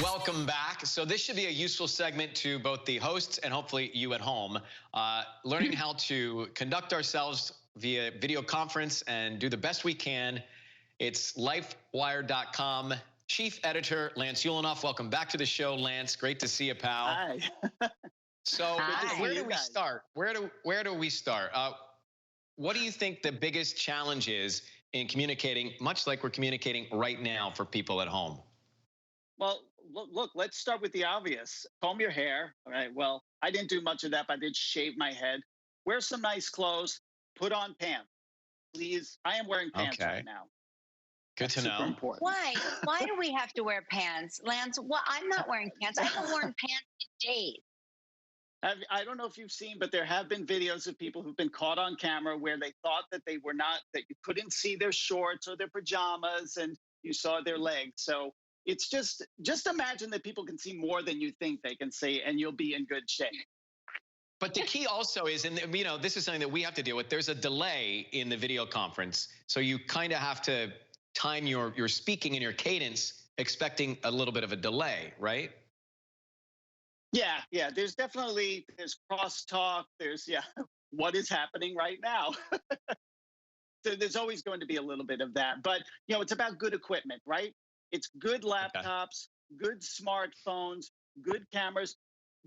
Welcome back. So this should be a useful segment to both the hosts and hopefully you at home, learning how to conduct ourselves via video conference and do the best we can. It's Lifewire.com Chief Editor Lance Ulanoff. Welcome back to the show, Lance. Great to see you, pal. Hi. So where do we start? Where do we start? What do you think the biggest challenge is in communicating, much like we're communicating right now for people at home? Well, look, let's start with the obvious. Comb your hair. All right. Well, I didn't do much of that, but I did shave my head. Wear some nice clothes. Put on pants. Please. I am wearing pants right now. Good to know. Important. Why? Why do we have to wear pants, Lance? Well, I'm not wearing pants. I haven't worn pants in days. I don't know if you've seen, but there have been videos of people who've been caught on camera where they thought that they were not, that you couldn't see their shorts or their pajamas and you saw their legs. So it's just imagine that people can see more than you think they can see and you'll be in good shape. But the key also is, and this is something that we have to deal with. There's a delay in the video conference. So you kind of have to time your speaking and your cadence, expecting a little bit of a delay, right? Yeah. There's crosstalk. There's what is happening right now. So there's always going to be a little bit of that. But it's about good equipment, right? It's good laptops, good smartphones, good cameras.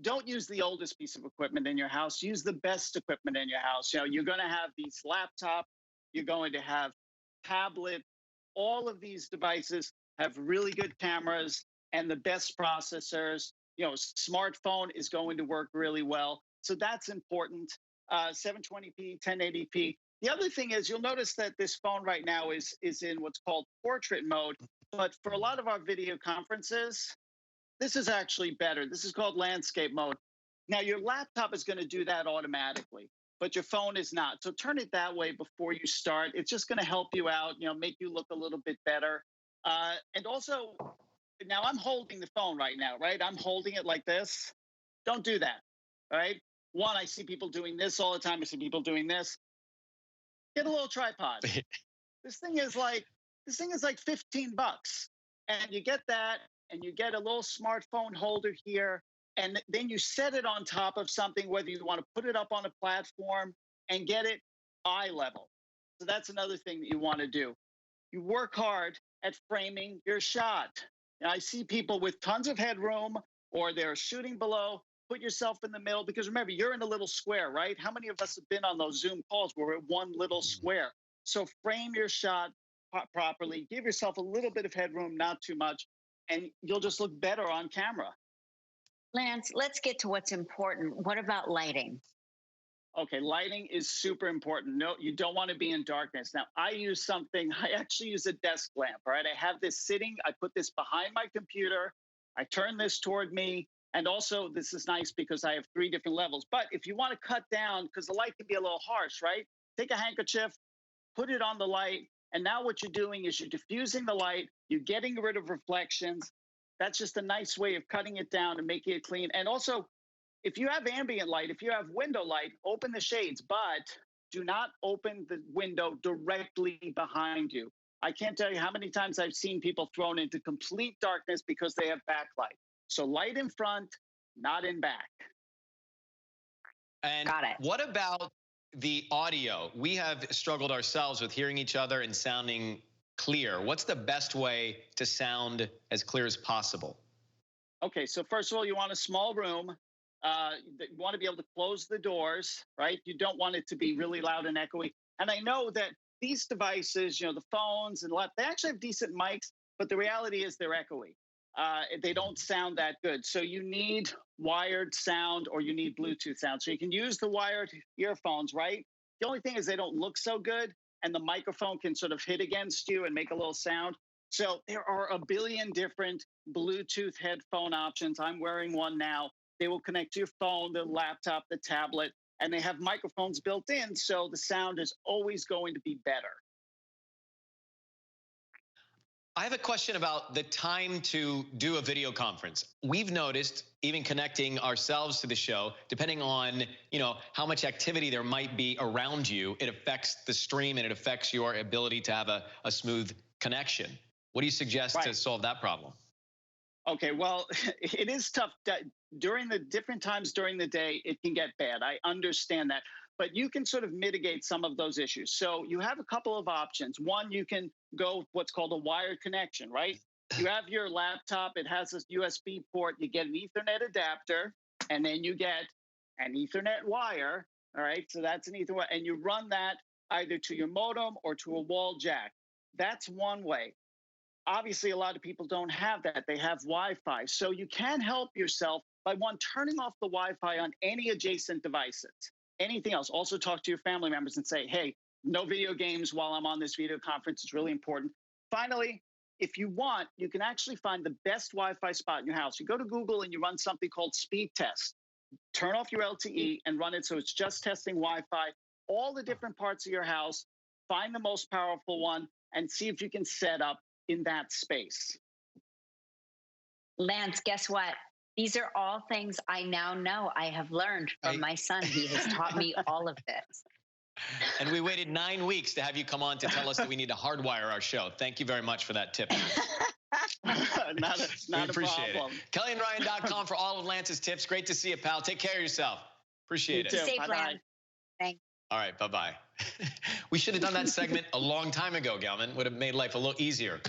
Don't use the oldest piece of equipment in your house. Use the best equipment in your house. You're going to have these laptops. You're going to have tablet. All of these devices have really good cameras and the best processors. Smartphone is going to work really well. So that's important. 720p, 1080p. The other thing is you'll notice that this phone right now is in what's called portrait mode. But for a lot of our video conferences, this is actually better. This is called landscape mode. Now, your laptop is going to do that automatically, but your phone is not. So turn it that way before you start. It's just going to help you out, make you look a little bit better. And also, now I'm holding the phone right now, right? I'm holding it like this. Don't do that, all right? One, I see people doing this all the time. I see people doing this. Get a little tripod. This thing is like $15, and you get that, and you get a little smartphone holder here, and then you set it on top of something, whether you want to put it up on a platform and get it eye level. So that's another thing that you want to do. You work hard at framing your shot. Now, I see people with tons of headroom, or they're shooting below. Put yourself in the middle, because remember, you're in a little square, right? How many of us have been on those Zoom calls where we're at one little square? So frame your shot properly. Give yourself a little bit of headroom, not too much, and you'll just look better on camera. Lance, let's get to what's important. What about lighting? Okay, lighting is super important. No, you don't want to be in darkness. Now, I actually use a desk lamp, all right? I have this sitting, I put this behind my computer, I turn this toward me, and also this is nice because I have 3 different levels. But if you want to cut down, because the light can be a little harsh, right? Take a handkerchief, put it on the light, and now what you're doing is you're diffusing the light, you're getting rid of reflections. That's just a nice way of cutting it down and making it clean. And also, if you have ambient light, if you have window light, open the shades, but do not open the window directly behind you. I can't tell you how many times I've seen people thrown into complete darkness because they have backlight. So light in front, not in back. And Got it. What about the audio? We have struggled ourselves with hearing each other and sounding clear. What's the best way to sound as clear as possible? Okay, so first of all, you want a small room. You want to be able to close the doors, right? You don't want it to be really loud and echoey. And I know that these devices, the phones and they actually have decent mics, but the reality is they're echoey. They don't sound that good. So you need wired sound or you need Bluetooth sound. So you can use the wired earphones, right? The only thing is they don't look so good, and the microphone can sort of hit against you and make a little sound. So there are a billion different Bluetooth headphone options. I'm wearing one now. They will connect to your phone, the laptop, the tablet, and they have microphones built in. So the sound is always going to be better. I have a question about the time to do a video conference. We've noticed, even connecting ourselves to the show, depending on how much activity there might be around you, it affects the stream and it affects your ability to have a smooth connection. What do you suggest to solve that problem? Okay, well, it is tough during the different times during the day. It can get bad. I understand that, but you can sort of mitigate some of those issues. So you have a couple of options. One, you can go what's called a wired connection, right? You have your laptop. It has this USB port. You get an Ethernet adapter, and then you get an Ethernet wire. All right, so that's an Ethernet, and you run that either to your modem or to a wall jack. That's one way. Obviously, a lot of people don't have that. They have Wi-Fi. So you can help yourself by one, turning off the Wi-Fi on any adjacent devices. Anything else. Also talk to your family members and say, hey, no video games while I'm on this video conference. It's really important. Finally, if you want, you can actually find the best Wi-Fi spot in your house. You go to Google and you run something called speed test. Turn off your LTE and run it so it's just testing Wi-Fi, all the different parts of your house, find the most powerful one, and see if you can set up in that space. Lance, guess what? These are all things I now know. I have learned from my son. He has taught me all of this. And we waited 9 weeks to have you come on to tell us that we need to hardwire our show. Thank you very much for that tip. not we a appreciate problem. it. KellyandRyan.com for all of Lance's tips. Great to see you, pal. Take care of yourself. Appreciate it. Safe, Lance. Thanks. All right, bye-bye. We should have done that segment a long time ago, Gelman. Would have made life a little easier.